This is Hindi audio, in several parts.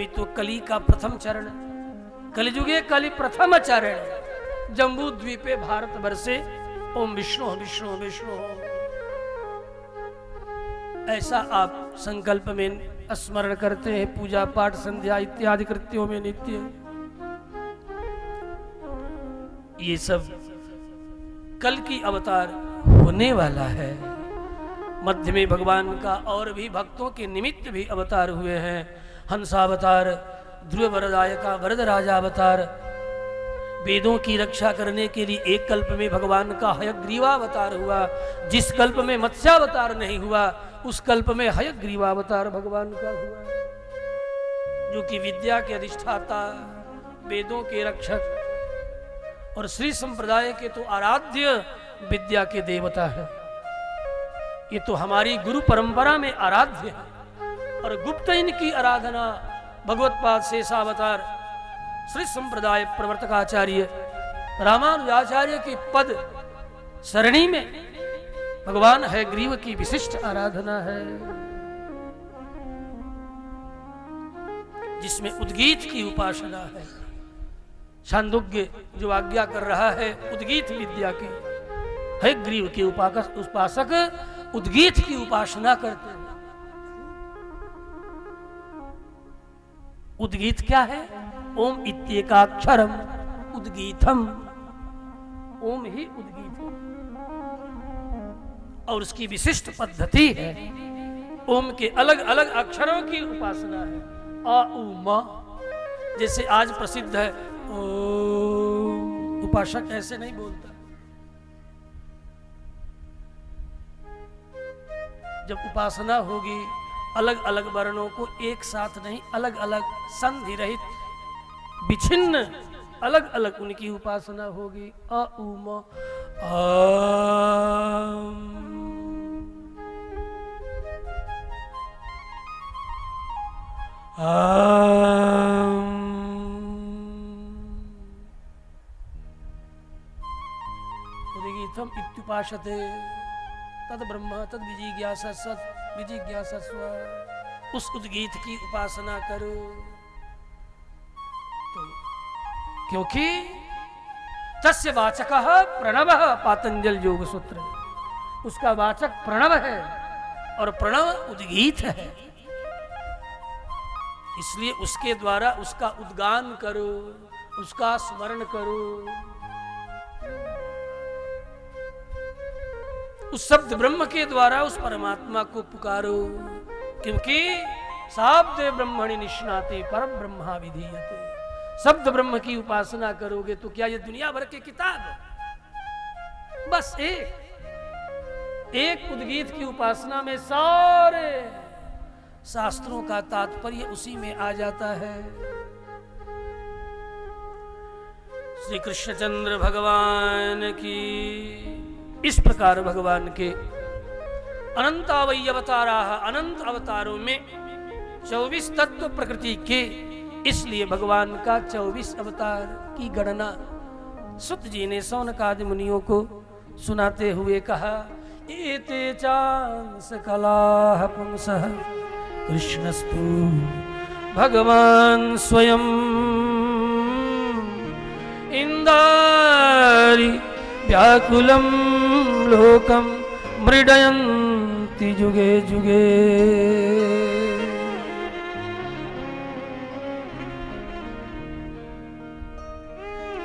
अभी तो कली का प्रथम चरण, कलिजुगे कलि प्रथम चरण, जम्बू द्वीपे भारत वर्षे ओम विष्णु विष्णु विष्णु। ऐसा आप संकल्प में स्मरण करते हैं पूजा पाठ संध्या इत्यादि कृत्यों में नित्य। ये सब कल की अवतार होने वाला है। मध्य में भगवान का और भी भक्तों के निमित्त भी अवतार हुए हैं। हंसावतार, ध्रुव वरदायका वरद राजा अवतार, वेदों की रक्षा करने के लिए एक कल्प में भगवान का हयग्रीवावतार हुआ। जिस कल्प में मत्स्यावतार नहीं हुआ उस कल्प में हयग्रीवावतार भगवान का हुआ, जो कि विद्या के अधिष्ठाता, वेदों के रक्षक और श्री संप्रदाय के तो आराध्य विद्या के देवता है। ये तो हमारी गुरु परंपरा में आराध्य है। और गुप्त इनकी आराधना भगवत्पाद शेषावतार श्री संप्रदाय प्रवर्तकाचार्य रामानुजाचार्य की पद सरणी में भगवान हयग्रीव की विशिष्ट आराधना है, जिसमें उद्गीत की उपासना है। छांदोग्य जो आज्ञा कर रहा है उद्गीत विद्या की, हयग्रीव के उपासक उद्गीत की उपासना करते हैं। उद्गीत क्या है? ओम इत्येकाक्षरम उद्गीतम, ओम ही उद्गीत है। और उसकी विशिष्ट पद्धति है। ओम के अलग अलग अक्षरों की उपासना है। आ उ मा, जैसे आज प्रसिद्ध है उपासक ऐसे नहीं बोलता। जब उपासना होगी अलग अलग वर्णों को एक साथ नहीं, अलग अलग संधि रहित विच्छिन्न अलग अलग उनकी उपासना होगी। अ उ म उद्गीतम इत्युपासते तद ब्रह्म तद विजिज्ञासस्व। उस उद्गीत की उपासना करो। तो क्योंकि तस्य वाचकः प्रणवः, पातंजल योग सूत्र, उसका वाचक प्रणव है और प्रणव उद्गीत है। इसलिए उसके द्वारा उसका उद्गान करो, उसका स्मरण करो, उस शब्द ब्रह्म के द्वारा उस परमात्मा को पुकारो। क्योंकि शाब्दे ब्रह्मणि निष्णाते परम ब्रह्मा विधीयते। शब्द ब्रह्म की उपासना करोगे तो क्या ये दुनिया भर की किताब, बस एक उद्गीत की उपासना में सारे शास्त्रों का तात्पर्य उसी में आ जाता है। श्री कृष्णचंद्र भगवान की इस प्रकार भगवान के अनंतावय अवतारा, अनंत अवतारों में 24 तत्व प्रकृति के, इसलिए भगवान का 24 अवतार की गणना सुत जी ने सौनकादि मुनियों को सुनाते हुए कहा। एते चांस कलाः पुंसः कृष्णस्तु भगवान स्वयं इंदारि व्याकुलं लोकं मृडयन्ति जुगे जुगे।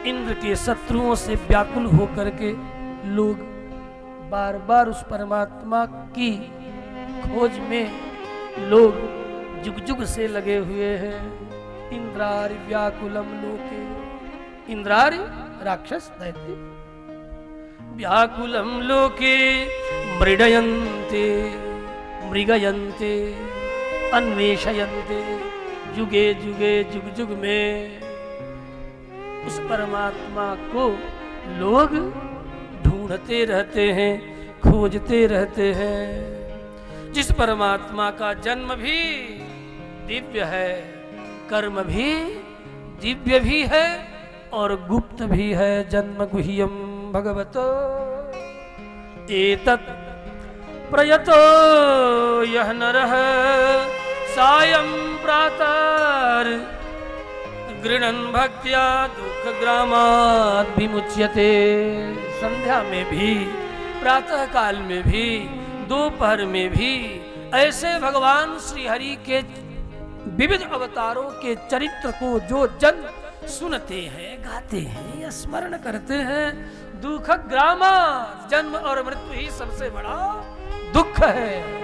इंद्र के शत्रुओं से व्याकुल होकर के लोग बार बार उस परमात्मा की खोज में लोग जुग जुग से लगे हुए हैं। इंद्रारि व्याकुलम लोके, इंद्रारि राक्षस दैत्य, व्याकुलम लोके मृडयन्ते मृगयन्ते अन्वेषयन्ते, जुगे जुगे जुग जुग में उस परमात्मा को लोग ढूंढते रहते हैं, खोजते रहते हैं। जिस परमात्मा का जन्म भी दिव्य है, कर्म भी दिव्य भी है और गुप्त भी है। जन्म गुह्यम भगवतो एतत् प्रयतो यह नरः सायं प्रातः अवतार गृणन भक्त्या दुख ग्रामात् विमुच्यते। संध्या में भी, प्रातः काल में भी, दोपहर में भी ऐसे भगवान श्री हरि के विविध अवतारों के चरित्र को जो जन सुनते हैं, गाते हैं या स्मरण करते हैं, दुख ग्रामा, जन्म और मृत्यु ही सबसे बड़ा दुख है।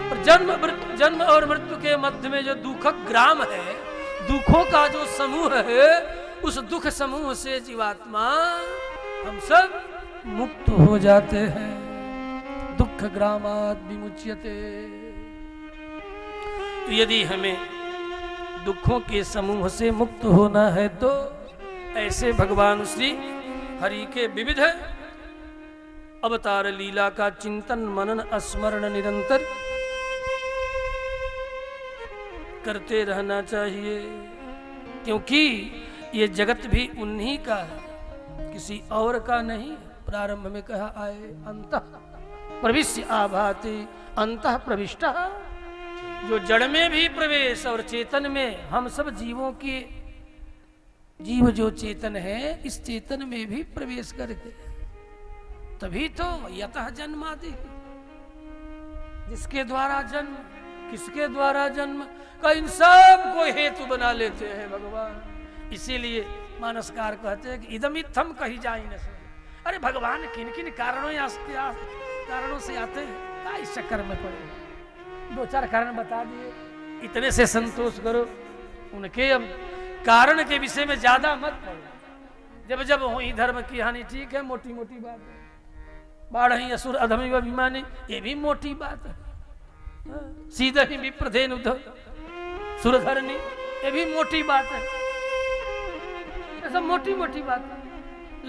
और जन्म और मृत्यु के मध्य में जो दुख ग्राम है, दुखों का जो समूह है, उस दुख समूह से जीवात्मा हम सब मुक्त हो जाते हैं। दुख ग्रामात् विमुच्यते। तो यदि हमें दुखों के समूह से मुक्त होना है तो ऐसे भगवान श्री हरि के विविध अवतार लीला का चिंतन मनन स्मरण निरंतर करते रहना चाहिए, क्योंकि ये जगत भी उन्हीं का है, किसी और का नहीं। प्रारंभ में कहा आए अंतः प्रविश्य आभाति अंतः प्रविष्टः। जो जड़ में भी प्रवेश और चेतन में, हम सब जीवों के जीव जो चेतन है, इस चेतन में भी प्रवेश करके तभी तो यतः जन्मादि, जिसके द्वारा जन्म, किसके द्वारा जन्म का इन सब को हेतु बना लेते हैं भगवान। इसीलिए मानसकार कहते हैं कि इदम इत्थम कही जाए न सके। अरे भगवान किन किन कारणों से आते हैं, क्या इस चक्कर में पड़े। दो चार कारण बता दिए, इतने से संतोष करो। उनके अब कारण के विषय में ज्यादा मत पड़ो। जब जब हो धर्म की हानि, ठीक है, मोटी मोटी बात है। बाढ़ ही असुर अधमी व विमानी, ये भी मोटी बात है। सीधा ही विप्रधेन उद्धव सुरधरनी, ये भी मोटी बात है। ये सब मोटी मोटी बात है।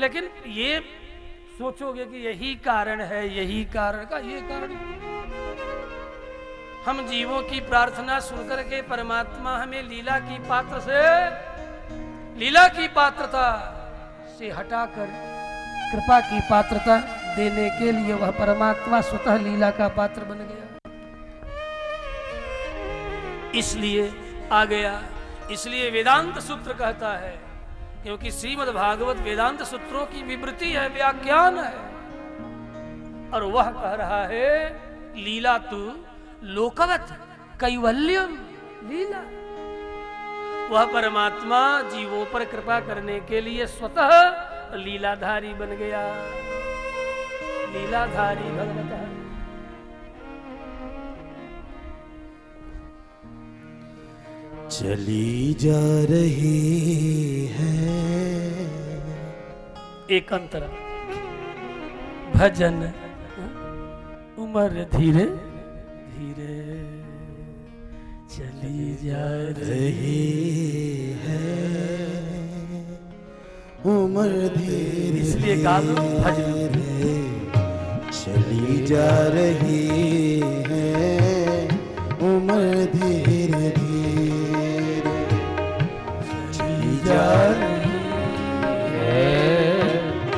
लेकिन ये सोचोगे कि यही कारण है, यही कारण का, ये कारण हम जीवों की प्रार्थना सुनकर के परमात्मा हमें लीला की पात्रता से हटाकर कृपा की पात्रता देने के लिए वह परमात्मा स्वतः लीला का पात्र बन गया। इसलिए आ गया। इसलिए वेदांत सूत्र कहता है, क्योंकि श्रीमद् भागवत वेदांत सूत्रों की विवृति है, व्याख्यान है। और वह कह रहा है लीला तु लोकवत कैवल्यम लीला। वह परमात्मा जीवों पर कृपा करने के लिए स्वतः लीलाधारी बन गया। लीलाधारी भगवता। चली जा रही है एक अंतरा भजन उमर धीरे धीरे चली जा रही है, उम्र धीरे इसलिए गा दो भजन। चली जा रही है, उम्र धीरे धीरे चली जा रही है,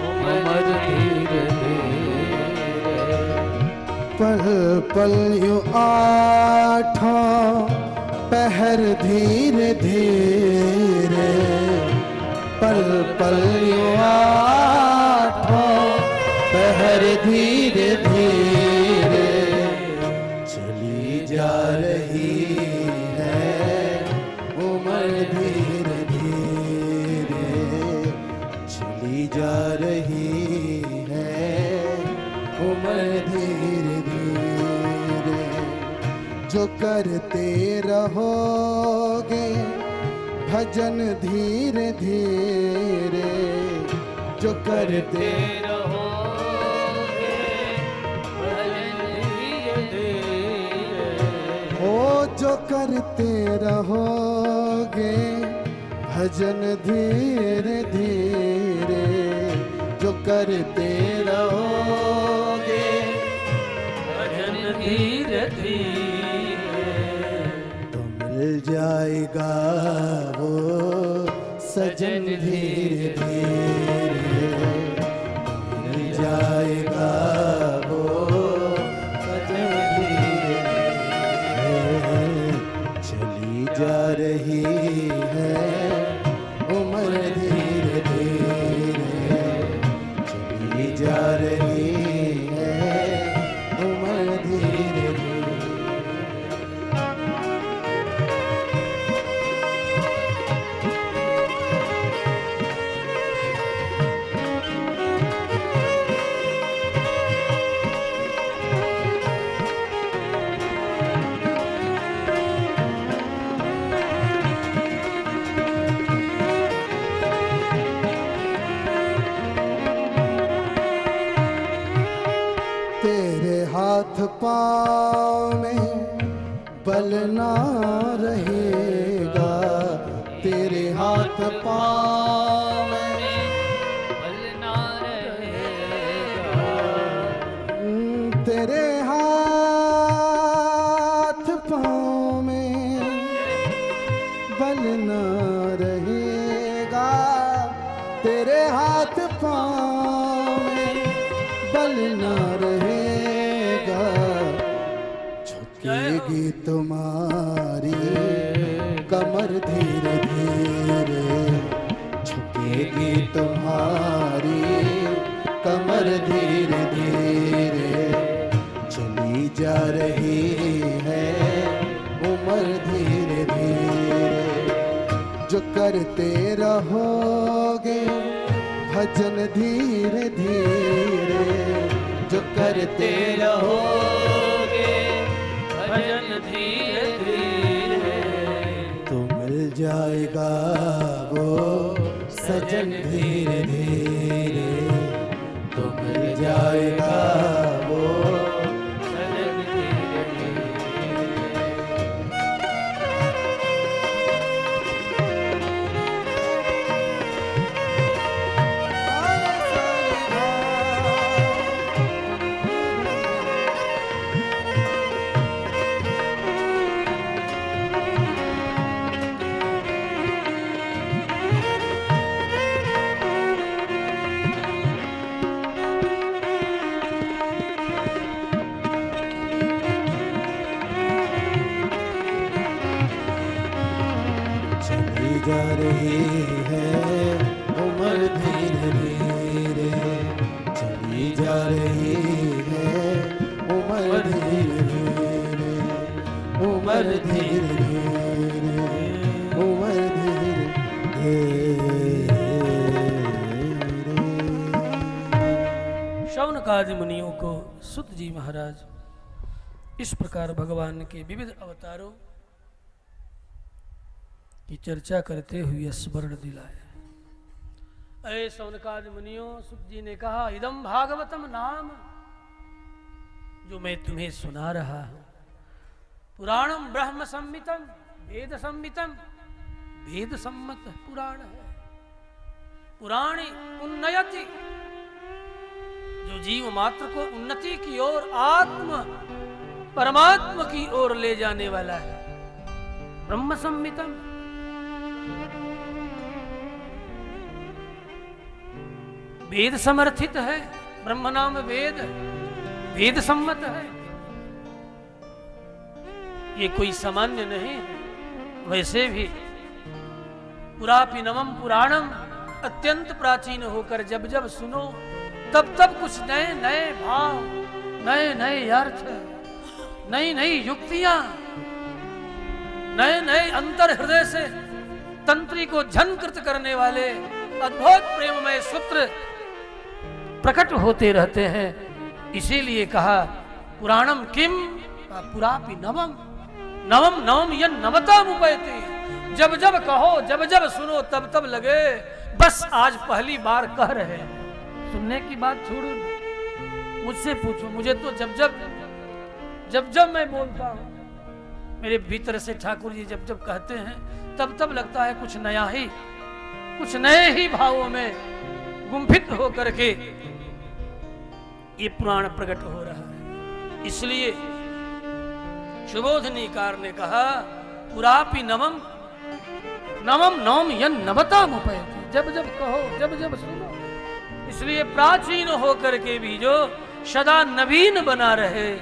उम्र धीरे धीरे। पल पल यूं आठों पहर धीरे धीरे, पल पल यूं आठों पहर धीरे धीरे चली जा रही है, उम्र धीरे धीरे चली जा रही है, उम्र धीरे धीरे। जो करते रहोगे भजन धीरे धीरे, जो करते रहोगे भजन धीरे धीरे, ओ जो करते रहोगे भजन धीरे धीरे, जो करते रहोगे भजन धीरे धीरे मिल जाएगा वो सजन धीरे धीरे, मिल जाएगा वो सजन धीरे धीरे। चली जा रही रही है उम्र धीरे धीरे, चली जा रही है उम्र धीरे धीरे। तेरे हाथ पाँव में बल ना रहेगा, तेरे हाथ पाँव में बलना रहेगा, तेरे हाथ पाँव में बल ना रहेगा, तेरे हाथ पाँव में बल ना रहेगा। झुकेगी तुम्हारी कमर धीरे धीरे, झुकेगी तुम्हारी कमर धीरे धीरे, चली जा रही है उम्र धीरे धीरे। जो करते रहोगे भजन धीरे धीरे, जो करते रहोगे भजन धीरे धीरे, तो मिल जाएगा वो सजन धीरे धीरे, तो मिल जाएगा वो भजन धीरे धीरे। चली जा रही है उम्र धीरे धीरे, चली जा रही है उम्र धीरे धीरे, उम्र धीरे धीरे, उम्र धीरे धीरे। शौनकादि मुनियों को सुत जी महाराज इस प्रकार भगवान के विविध अवतारों की चर्चा करते हुए स्मरण दिलाया। अरे शौनकादि मुनियों, सुत जी ने कहा, इदम भागवतम नाम, जो मैं तुम्हें सुना रहा हूं, पुराणम ब्रह्म संहितम, वेद संहितम, वेद सम्मत पुराण है। पुराणी उन्नयति, जो जीव मात्र को उन्नति की ओर, आत्म परमात्मा की ओर ले जाने वाला है। ब्रह्म संहितम, वेद समर्थित है, ब्रह्म नाम वेद, वेद सम्मत है। ये कोई सामान्य नहीं है। वैसे भी पुरापि नवम पुराणम, अत्यंत प्राचीन होकर जब जब सुनो तब तब कुछ नए नए भाव, नए नए अर्थ, नई नई युक्तियां, नए नए अंतर हृदय से तंत्री को झंकृत करने वाले अद्भुत प्रेममय सूत्र प्रकट होते रहते हैं। इसीलिए कहा पुराणम किम पुरापि नवम, नवम नवम यन नवता मुपैति। जब जब कहो, जब जब सुनो, तब तब लगे बस आज पहली बार कह रहे हैं। सुनने की बात छोड़ो, मुझसे पूछो, मुझे तो जब जब मैं बोलता हूं, मेरे भीतर से ठाकुर जी जब जब कहते हैं, तब तब लगता है कुछ नया ही, कुछ नए ही भावों में गुंफित होकर के ये पुराण प्रकट हो रहा है। इसलिए सुबोधनीकार ने कहा पुरापि नवम, नवम नवम यन नवता मुपैति। जब जब कहो, जब जब सुनो। इसलिए प्राचीन होकर के भी जो सदा नवीन बना रहे,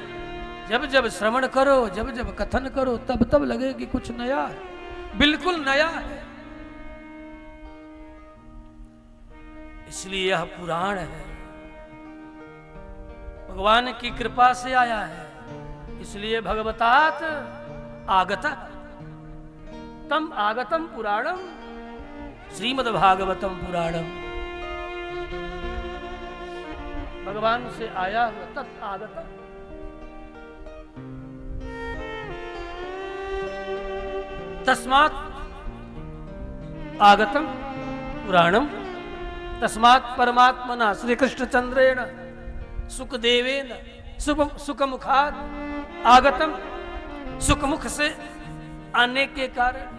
जब जब श्रवण करो, जब जब कथन करो, तब तब लगे कि कुछ नया है। बिल्कुल नया है। इसलिए यह पुराण है, भगवान की कृपा से आया है। इसलिए भगवतात आगत तम आगतम पुराणम श्रीमद् भागवतम पुराणम। भगवान से आया हुआ तत् आगतम। तस्मात् आगतम पुराणम तस्मात् परमात्मना श्री कृष्णचंद्रेण सुखदेवेन सुखमुखाद आगतम। सुखमुख से आने के कारण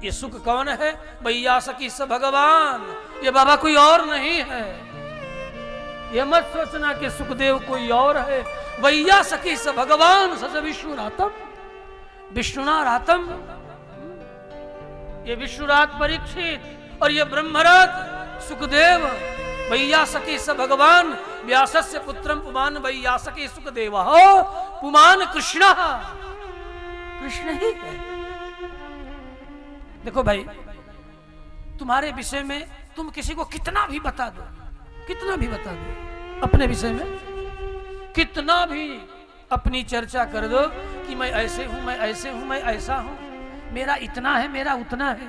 ये सुख कौन है? वैयासकी स भगवान, ये बाबा कोई और नहीं है। ये मत सोचना कि सुखदेव कोई और है। वैयासकी स भगवान सज विष्णुरातम, विष्णुनारातम। ये विष्णुरात परीक्षित और ये ब्रह्मरात सुखदेव। वैयासकी स भगवान व्यासस्य पुत्रम पुमान वैयासकी सुखदेव पुमान कृष्ण। कृष्ण ही है। देखो भाई, तुम्हारे विषय में तुम किसी को कितना भी बता दो, कितना भी बता दो, अपने विषय में कितना भी अपनी चर्चा कर दो कि मैं ऐसे हूं, मैं ऐसे हूं, मैं ऐसा हूं, मेरा इतना है, मेरा उतना है।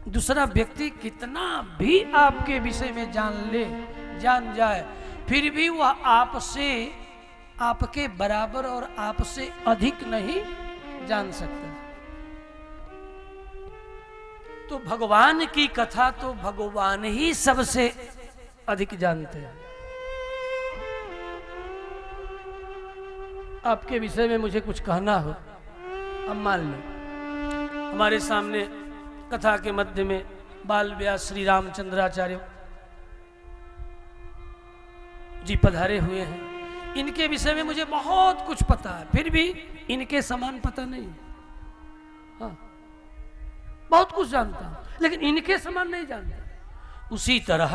दूसरा व्यक्ति कितना भी आपके विषय में जान जाए, फिर भी वह आपसे, आपके बराबर और आपसे अधिक नहीं जान सकता। तो भगवान की कथा तो भगवान ही सबसे अधिक जानते हैं। आपके विषय में मुझे कुछ कहना हो, अब मान लो हमारे सामने कथा के मध्य में बाल व्यास श्री रामचंद्राचार्य जी पधारे हुए हैं। इनके विषय में मुझे बहुत कुछ पता है, फिर भी इनके समान पता नहीं। हाँ, बहुत कुछ जानता हूं, लेकिन इनके समान नहीं जानता। उसी तरह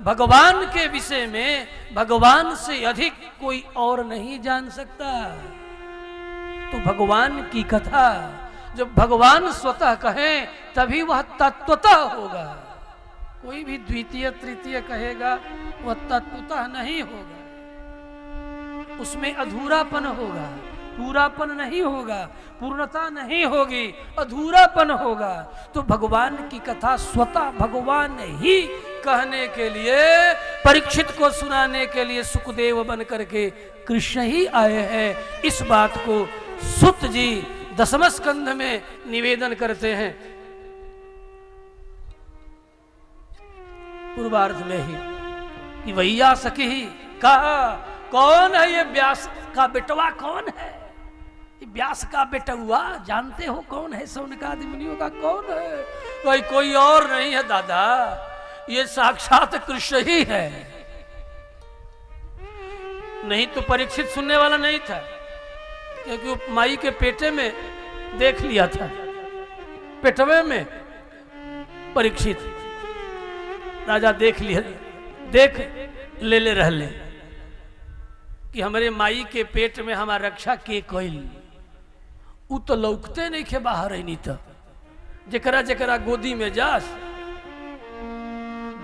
भगवान के विषय में भगवान से अधिक कोई और नहीं जान सकता। तो भगवान की कथा जब भगवान स्वतः कहें तभी वह तत्वतः होगा। कोई भी द्वितीय तृतीय कहेगा वह तत्वतः नहीं होगा। उसमें अधूरापन होगा, पूरापन नहीं होगा, पूर्णता नहीं होगी, अधूरापन होगा। तो भगवान की कथा स्वतः भगवान ही कहने के लिए, परीक्षित को सुनाने के लिए सुखदेव बन करके कृष्ण ही आए हैं। इस बात को सुत जी दसम स्कंध में निवेदन करते हैं, पूर्वार्ध में ही, कि वैयासकी ही कहा कौन है ये व्यास का बेटवा? कौन है व्यास का बेटवा? जानते हो कौन है? सौनकादि मुनियों का कौन है? भाई कोई और नहीं है दादा, ये साक्षात कृष्ण ही है। नहीं तो परीक्षित सुनने वाला नहीं था, क्योंकि माई के पेटे में देख लिया था, पेटवे में परीक्षित राजा देख लिया, देख ले रह ले कि हमारे माई के पेट में हमारा रक्षा के कोई उ तो लौकते नहीं खे बाहर ही नहीं था। जकरा जकरा गोदी में जास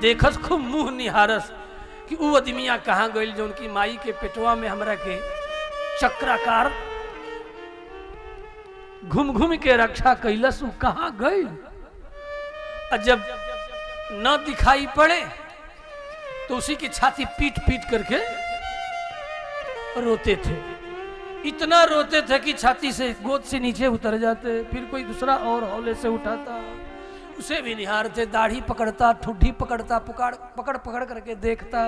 देखस खूब मुंह निहारस कि उ आदमिया कहाँ गई जो उनकी माई के पेटवा में हमरा के चक्राकार घूम घूम के रक्षा कैलस, उ कहाँ गई? और जब न दिखाई पड़े तो उसी की छाती पीट पीट करके रोते थे। इतना रोते थे कि छाती से गोद से नीचे उतर जाते, फिर कोई दूसरा और हौले से उठाता, उसे भी निहारते, दाढ़ी पकड़ता, ठुड्डी पकड़ता, पकड़ पकड़ करके देखता,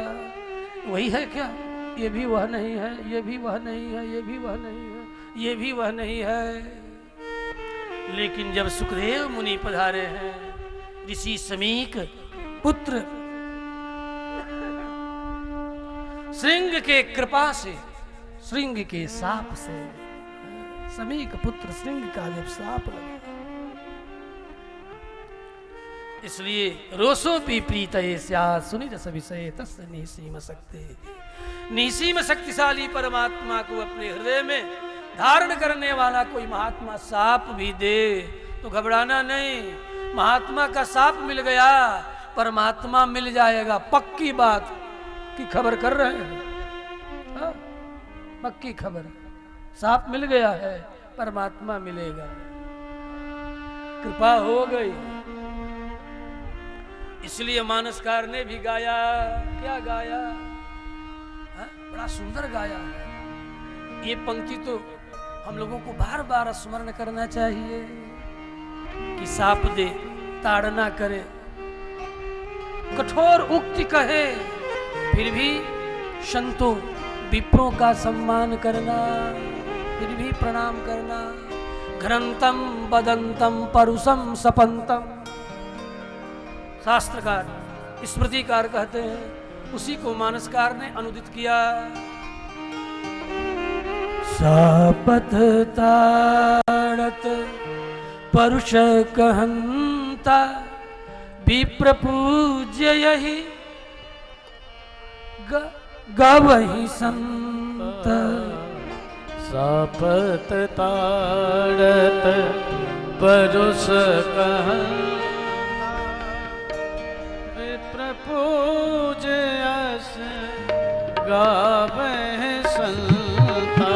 वही है क्या? ये भी वह नहीं है, ये भी वह नहीं है, ये भी वह नहीं है, ये भी वह नहीं है। लेकिन जब सुखदेव मुनि पधारे हैं, ऋषि समीक पुत्र श्रृंग के कृपा से, श्रृंग के साप से, समीक पुत्र श्रृंग का जब साप लगा, इसलिए रोसो भी प्रीत सुनि रस विषय तस् निसीम शक्ति। निसीम शक्तिशाली परमात्मा को अपने हृदय में धारण करने वाला कोई महात्मा साप भी दे तो घबराना नहीं। महात्मा का साप मिल गया, परमात्मा मिल जाएगा। पक्की बात की खबर कर रहे हैं, हाँ? पक्की खबर। साप मिल गया है, परमात्मा मिलेगा। कृपा हो गई। इसलिए मानसकार ने भी गाया। क्या गाया? हाँ? बड़ा सुंदर गाया है। ये पंक्ति तो हम लोगों को बार बार स्मरण करना चाहिए कि साप दे ताड़ना करे, कठोर उक्ति कहे, फिर भी संतों विप्रों का सम्मान करना, फिर भी प्रणाम करना। घ्रंतम बदंतम परुषम सपंतम, शास्त्रकार स्मृतिकार कहते हैं, उसी को मानसकार ने अनुदित किया। सापत ताड़त परुष कहंता विप्र पूज्य यही गवहि संत। सापत ताड़त परुष कहंता विप्र पूज्य यश गावहि संता।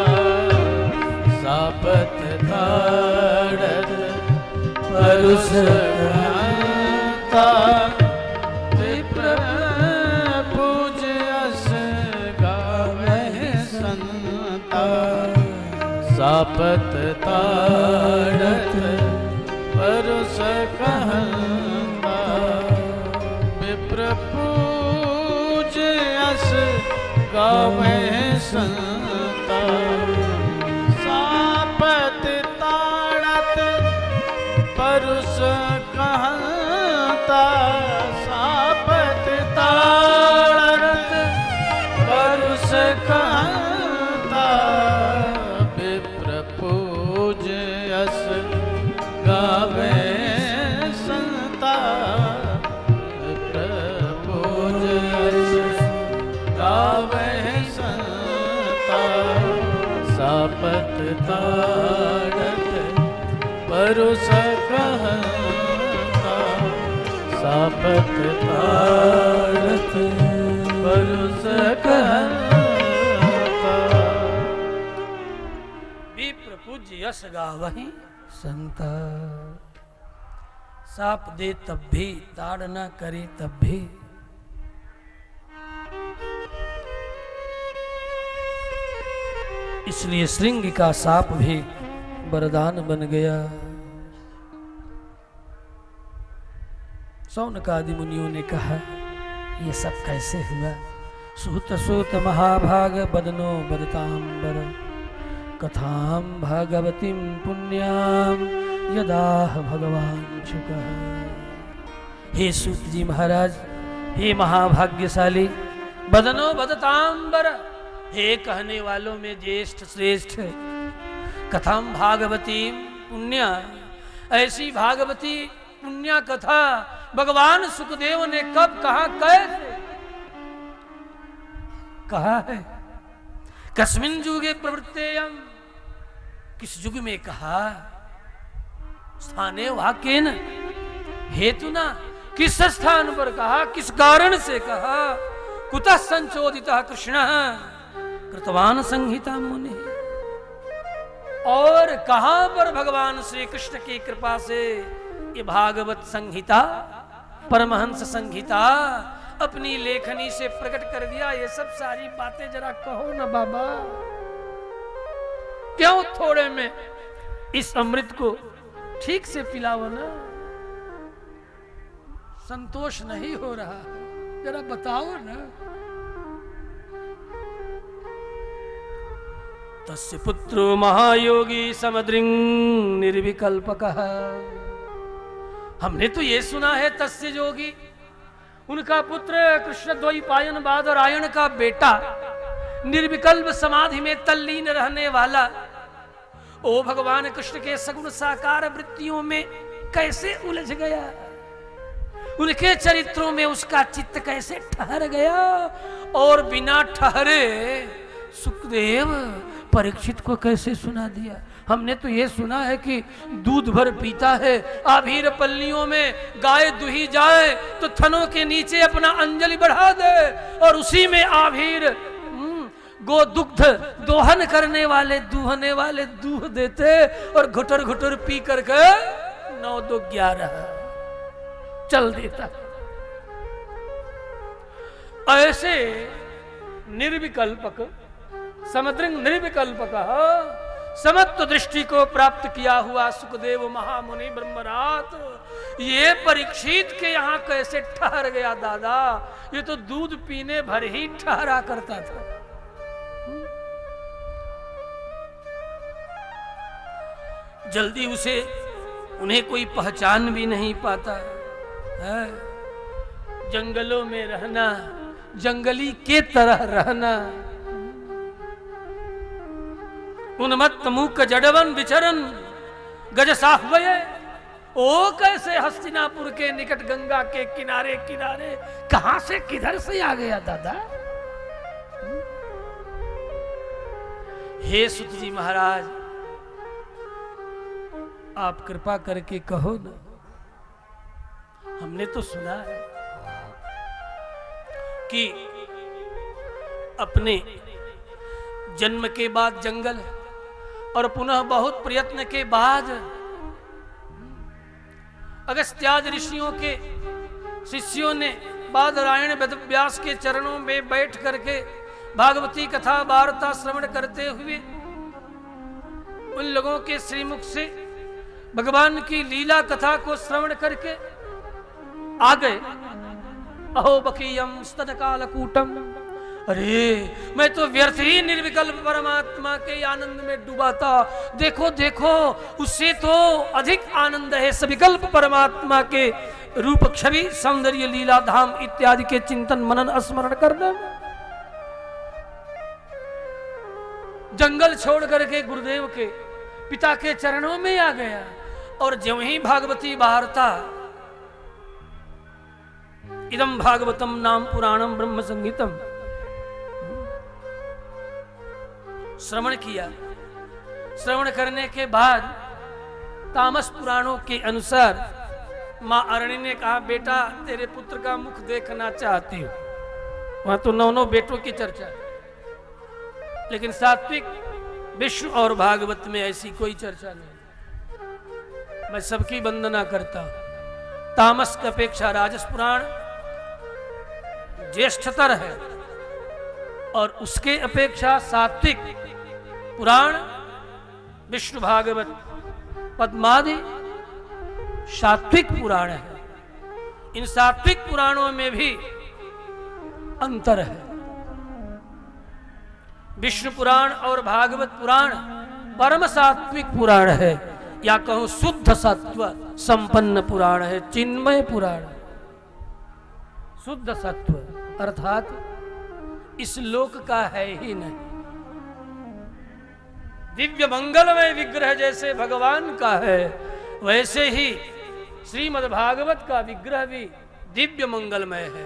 सापत ताड़त परुष कहंता विप्र पूज्य यश गावहि संता। सापत ताड़त परुष कहंता विप्र पूज्य यश गावहि संता। सापत ताड़त परुष कहंता। सापत ताड़त परुष कहंता विप्र पूज्य यश गावहि संता। विप्र पूज्य यश गावहि संता। सापत ताड़त परुष कहंता। सापत ताड़त परुष कहंता विप्र पूज्य यश गावहि संता। साप दे तब भी, ताड़ न करे तब भी। इसलिए श्रृंग का साप भी वरदान बन गया। शौनकादि मुनियों ने कहा, ये सब कैसे हुआ? सूत सूत महाभाग बदनो बदतांबर कथाम भागवतीम पुण्याम यदाह भगवान शुकः। हे सूत जी महाराज, हे महाभाग्यशाली, बदनो बदतांबर, हे कहने वालों में ज्येष्ठ श्रेष्ठ, कथाम भागवती पुण्य, ऐसी भागवती पुण्य कथा भगवान सुखदेव ने कब कहा, कैसे कहा है? कस्मिन युगे प्रवृत्तेयम, किस युग में कहा? स्थाने वाक्येन हेतुना, किस स्थान पर कहा, किस कारण से कहा? कुतः संचोदितः कृष्णः कृतवान संहिता मुनि, और कहां पर भगवान श्री कृष्ण की कृपा से ये भागवत संहिता, परमहंस संहिता अपनी लेखनी से प्रकट कर दिया। ये सब सारी बातें जरा कहो ना बाबा, क्यों थोड़े में इस अमृत को ठीक से पिलाओ ना। संतोष नहीं हो रहा, जरा बताओ ना। तस्य पुत्रो महायोगी समद्रिंग निर्विकल्पकः। हमने तो ये सुना है तस्य योगी, उनका पुत्र कृष्ण द्वैपायन बादरायण का बेटा, निर्विकल्प समाधि में तल्लीन रहने वाला, ओ भगवान कृष्ण के सगुण साकार वृत्तियों में कैसे उलझ गया, उनके चरित्रों में उसका चित्त कैसे ठहर गया, और बिना ठहरे सुखदेव परीक्षित को कैसे सुना दिया? हमने तो ये सुना है कि दूध भर पीता है, आभीर पल्लियों में गाय दुही जाए तो थनों के नीचे अपना अंजलि बढ़ा दे और उसी में आभीर गो दुग्ध दोहन करने वाले दूहने वाले दूह देते और घुटर घुटर पी करके 9 2 11 चल देता। ऐसे निर्विकल्पक समदृंग निर्विकल्पक समत्व दृष्टि को प्राप्त किया हुआ सुखदेव महामुनि ब्रह्मनाथ ये परीक्षित के यहाँ कैसे ठहर गया दादा? ये तो दूध पीने भर ही ठहरा करता था। जल्दी उसे उन्हें कोई पहचान भी नहीं पाता है। जंगलों में रहना, जंगली के तरह रहना, उन्मत्त मूक जडवन विचरण गज साहवय। ओ कैसे हस्तिनापुर के निकट गंगा के किनारे किनारे कहां से किधर से आ गया दादा? हे सुत जी महाराज, आप कृपा करके कहो ना। हमने तो सुना है कि अपने जन्म के बाद जंगल और पुनः बहुत प्रयत्न के बाद अगस्त्यादि ऋषियों के शिष्यों ने बादरायण वेदव्यास के चरणों में बैठ करके भागवती कथा वार्ता श्रवण करते हुए उन लोगों के श्रीमुख से भगवान की लीला कथा को श्रवण करके आ गए। अहो बकीयम स्तन कालकूटम, अरे मैं तो व्यर्थ ही निर्विकल्प परमात्मा के आनंद में डूबा था। देखो देखो, उससे तो अधिक आनंद है सविकल्प परमात्मा के रूप छवि सौंदर्य लीला धाम इत्यादि के चिंतन मनन स्मरण करना। जंगल छोड़ करके गुरुदेव के पिता के चरणों में आ गया और ज्यों ही भागवती वार्ता इदम भागवतम नाम पुराणम ब्रह्म संगीतम श्रवण किया। श्रवण करने के बाद तामस पुराणों के अनुसार मां अरणी ने कहा, बेटा तेरे पुत्र का मुख देखना चाहती हूं। वहां तो 9 बेटों की चर्चा है, लेकिन सात्विक विष्णु और भागवत में ऐसी कोई चर्चा नहीं। मैं सबकी वंदना करता हूं। तामस की अपेक्षा राजस पुराण ज्येष्ठतर है और उसके अपेक्षा सात्विक पुराण विष्णु भागवत पद्मादि सात्विक पुराण है। इन सात्विक पुराणों में भी अंतर है। विष्णु पुराण और भागवत पुराण परम सात्विक पुराण है, या कहूं शुद्ध सत्व संपन्न पुराण है, चिन्मय पुराण। शुद्ध सत्व अर्थात इस लोक का है ही नहीं। दिव्य मंगलमय विग्रह जैसे भगवान का है, वैसे ही श्रीमद् भागवत का विग्रह भी दिव्य मंगलमय है।